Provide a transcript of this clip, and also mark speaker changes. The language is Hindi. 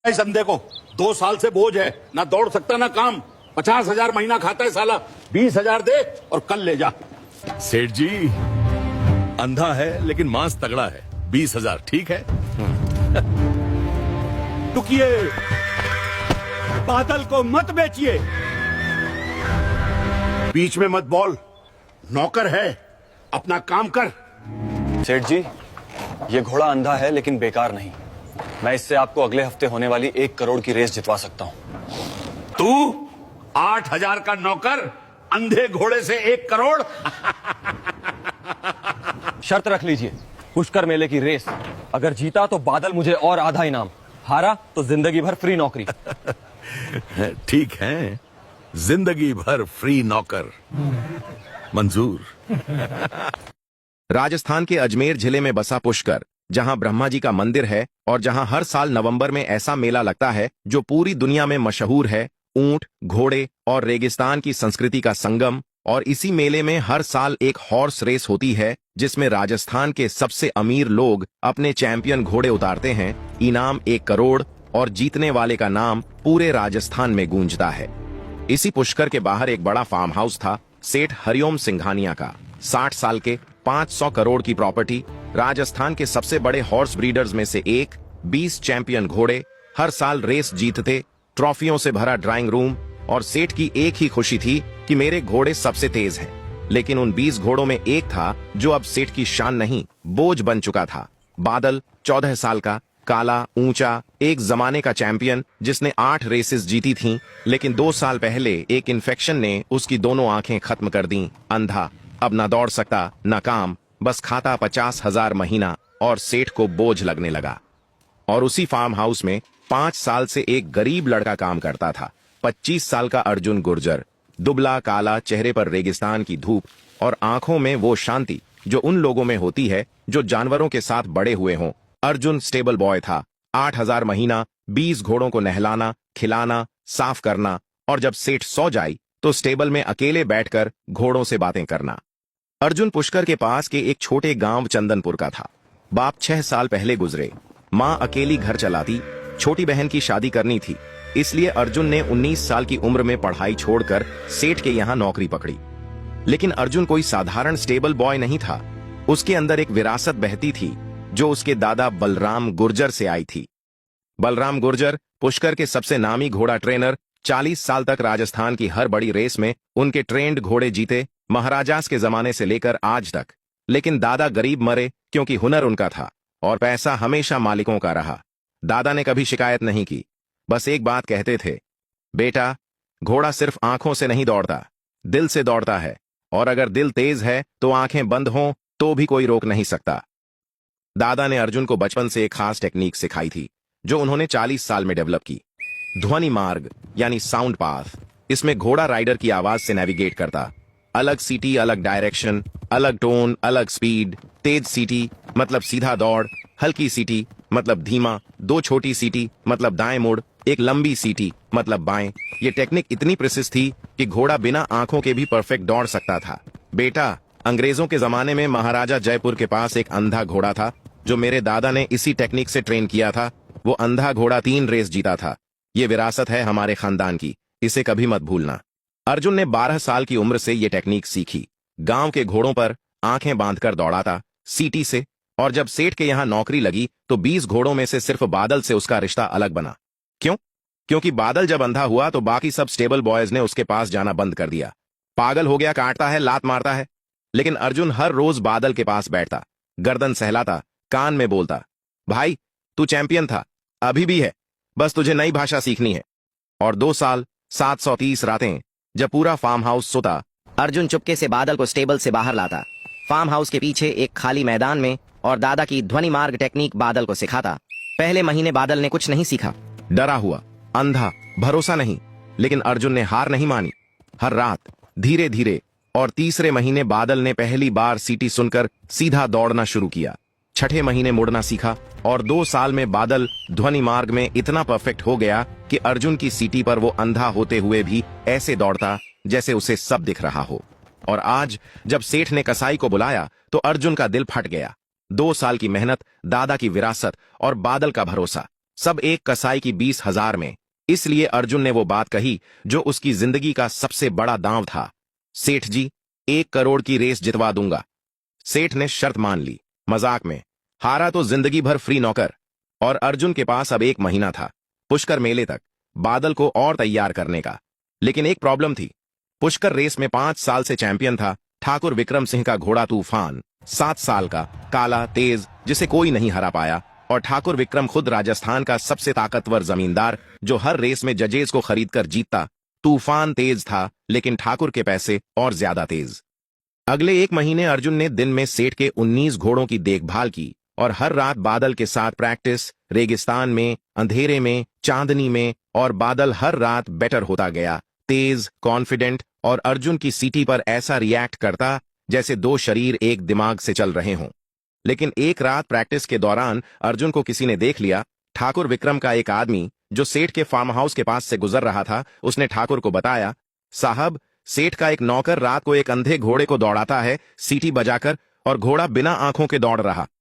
Speaker 1: इस अंधे को 2 साल से बोझ है, ना दौड़ सकता ना काम। 50,000 महीना खाता है साला। 20,000 दे और कल ले जा।
Speaker 2: सेठ जी, अंधा है लेकिन मांस तगड़ा है। 20,000 ठीक है।
Speaker 1: टुकिए, बादल को मत बेचिए। बीच में मत बोल, नौकर है, अपना काम कर।
Speaker 3: सेठ जी, ये घोड़ा अंधा है लेकिन बेकार नहीं। मैं इससे आपको अगले हफ्ते होने वाली 1 करोड़ की रेस जितवा सकता हूँ।
Speaker 1: तू 8,000 का नौकर, अंधे घोड़े से 1 करोड़।
Speaker 3: शर्त रख लीजिए, पुष्कर मेले की रेस। अगर जीता तो बादल मुझे और आधा इनाम, हारा तो जिंदगी भर फ्री नौकरी।
Speaker 2: ठीक है, जिंदगी भर फ्री नौकर मंजूर।
Speaker 4: राजस्थान के अजमेर जिले में बसा पुष्कर, जहां ब्रह्मा जी का मंदिर है और जहां हर साल नवंबर में ऐसा मेला लगता है जो पूरी दुनिया में मशहूर है। ऊंट, घोड़े और रेगिस्तान की संस्कृति का संगम। और इसी मेले में हर साल एक हॉर्स रेस होती है जिसमें राजस्थान के सबसे अमीर लोग अपने चैंपियन घोड़े उतारते हैं। इनाम 1 करोड़ और जीतने वाले का नाम पूरे राजस्थान में गूंजता है। इसी पुष्कर के बाहर एक बड़ा फार्म हाउस था सेठ हरिओम सिंघानिया का। 60 साल के 500 करोड़ की प्रॉपर्टी, राजस्थान के सबसे बड़े हॉर्स ब्रीडर्स में से एक, 20 चैंपियन घोड़े, हर साल रेस जीतते, ट्रॉफियों से भरा ड्राइंग रूम। और सेठ की एक ही खुशी थी कि मेरे घोड़े सबसे तेज हैं। लेकिन उन 20 घोड़ों में एक था जो अब सेठ की शान नहीं, बोझ बन चुका था। बादल, 14 साल का, काला, ऊंचा, एक जमाने का चैंपियन जिसने 8 रेसेस जीती थीं, लेकिन 2 साल पहले एक इन्फेक्शन ने उसकी दोनों आंखें खत्म कर दी। अंधा, अब ना दौड़ सकता ना काम, बस खाता 50,000 महीना और सेठ को बोझ लगने लगा। और उसी फार्म हाउस में 5 साल से एक गरीब लड़का काम करता था। 25 साल का अर्जुन गुर्जर, दुबला, काला, चेहरे पर रेगिस्तान की धूप और आंखों में वो शांति जो उन लोगों में होती है जो जानवरों के साथ बड़े हुए हों। अर्जुन स्टेबल बॉय था। 8,000 महीना, 20 घोड़ों को नहलाना, खिलाना, साफ करना और जब सेठ सो जाए तो स्टेबल में अकेले बैठकर घोड़ों से बातें करना। अर्जुन पुष्कर के पास के एक छोटे गांव चंदनपुर का था। बाप 6 साल पहले गुजरे, मां अकेली घर चलाती, छोटी बहन की शादी करनी थी, इसलिए अर्जुन ने 19 साल की उम्र में पढ़ाई छोड़कर सेठ के यहां नौकरी पकड़ी। लेकिन अर्जुन कोई साधारण स्टेबल बॉय नहीं था। उसके अंदर एक विरासत बहती थी जो उसके दादा बलराम गुर्जर से आई थी। बलराम गुर्जर पुष्कर के सबसे नामी घोड़ा ट्रेनर, 40 साल तक राजस्थान की हर बड़ी रेस में उनके ट्रेंड घोड़े जीते, महाराजास के जमाने से लेकर आज तक। लेकिन दादा गरीब मरे क्योंकि हुनर उनका था और पैसा हमेशा मालिकों का रहा। दादा ने कभी शिकायत नहीं की, बस एक बात कहते थे, बेटा, घोड़ा सिर्फ आंखों से नहीं दौड़ता, दिल से दौड़ता है। और अगर दिल तेज है तो आंखें बंद हों तो भी कोई रोक नहीं सकता। दादा ने अर्जुन को बचपन से एक खास टेक्निक सिखाई थी जो उन्होंने 40 साल में डेवलप की। ध्वनि मार्ग यानी साउंड पाथ। इसमें घोड़ा राइडर की आवाज से नेविगेट करता। अलग सीटी, अलग डायरेक्शन, अलग टोन, अलग स्पीड। तेज सीटी मतलब सीधा दौड़, हल्की सीटी मतलब धीमा, 2 छोटी सीटी मतलब दाएं मुड़, एक लंबी सीटी मतलब बाएं। ये टेक्निक इतनी प्रिसिस थी कि घोड़ा बिना आंखों के भी परफेक्ट दौड़ सकता था। बेटा, अंग्रेजों के जमाने में महाराजा जयपुर के पास एक अंधा घोड़ा था जो मेरे दादा ने इसी टेक्निक से ट्रेन किया था। वो अंधा घोड़ा 3 रेस जीता था। ये विरासत है हमारे खानदान की, इसे कभी मत भूलना। अर्जुन ने 12 साल की उम्र से ये टेक्निक सीखी। गांव के घोड़ों पर आंखें बांधकर दौड़ाता, सीटी से। और जब सेठ के यहां नौकरी लगी तो 20 घोड़ों में से सिर्फ बादल से उसका रिश्ता अलग बना। क्यों? क्योंकि बादल जब अंधा हुआ तो बाकी सब स्टेबल बॉयज ने उसके पास जाना बंद कर दिया। पागल हो गया, काटता है, लात मारता है। लेकिन अर्जुन हर रोज बादल के पास बैठता, गर्दन सहलाता, कान में बोलता, भाई, तू चैंपियन था, अभी भी है, बस तुझे नई भाषा सीखनी है। और 2 साल, 730 रातें, जब पूरा फार्म हाउस सोता,
Speaker 5: अर्जुन चुपके से बादल को स्टेबल से बाहर लाता, फार्म हाउस के पीछे एक खाली मैदान में, और दादा की ध्वनि मार्ग टेक्निक बादल को सिखाता। पहले महीने बादल ने कुछ नहीं सीखा,
Speaker 4: डरा हुआ, अंधा, भरोसा नहीं। लेकिन अर्जुन ने हार नहीं मानी। हर रात, धीरे धीरे। और तीसरे महीने बादल ने पहली बार सीटी सुनकर सीधा दौड़ना शुरू किया। 6ठे महीने मुड़ना सीखा और 2 साल में बादल ध्वनि मार्ग में इतना परफेक्ट हो गया कि अर्जुन की सीटी पर वो अंधा होते हुए भी ऐसे दौड़ता जैसे उसे सब दिख रहा हो। और आज जब सेठ ने कसाई को बुलाया तो अर्जुन का दिल फट गया। 2 साल की मेहनत, दादा की विरासत और बादल का भरोसा, सब एक कसाई की 20,000 में। इसलिए अर्जुन ने वो बात कही जो उसकी जिंदगी का सबसे बड़ा दांव था। सेठ जी, 1 करोड़ की रेस जितवा दूंगा। सेठ ने शर्त मान ली। मजाक में, हारा तो जिंदगी भर फ्री नौकर। और अर्जुन के पास अब 1 महीना था पुष्कर मेले तक बादल को और तैयार करने का। लेकिन एक प्रॉब्लम थी। पुष्कर रेस में 5 साल से चैंपियन था ठाकुर विक्रम सिंह का घोड़ा तूफान, 7 साल का, काला, तेज, जिसे कोई नहीं हरा पाया। और ठाकुर विक्रम खुद राजस्थान का सबसे ताकतवर जमींदार जो हर रेस में जजेस को खरीदकर जीतता। तूफान तेज था लेकिन ठाकुर के पैसे और ज्यादा तेज। अगले 1 महीने अर्जुन ने दिन में सेठ के 19 घोड़ों की देखभाल की और हर रात बादल के साथ प्रैक्टिस, रेगिस्तान में, अंधेरे में, चांदनी में। और बादल हर रात बेटर होता गया, तेज, कॉन्फिडेंट। और अर्जुन की सीटी पर ऐसा रिएक्ट करता जैसे 2 शरीर एक दिमाग से चल रहे हों। लेकिन एक रात प्रैक्टिस के दौरान अर्जुन को किसी ने देख लिया। ठाकुर विक्रम का एक आदमी जो सेठ के फार्म हाउस के पास से गुजर रहा था, उसने ठाकुर को बताया, साहब, सेठ का एक नौकर रात को एक अंधे घोड़े को दौड़ाता है सीटी बजाकर, और घोड़ा बिना आंखों के दौड़ रहा।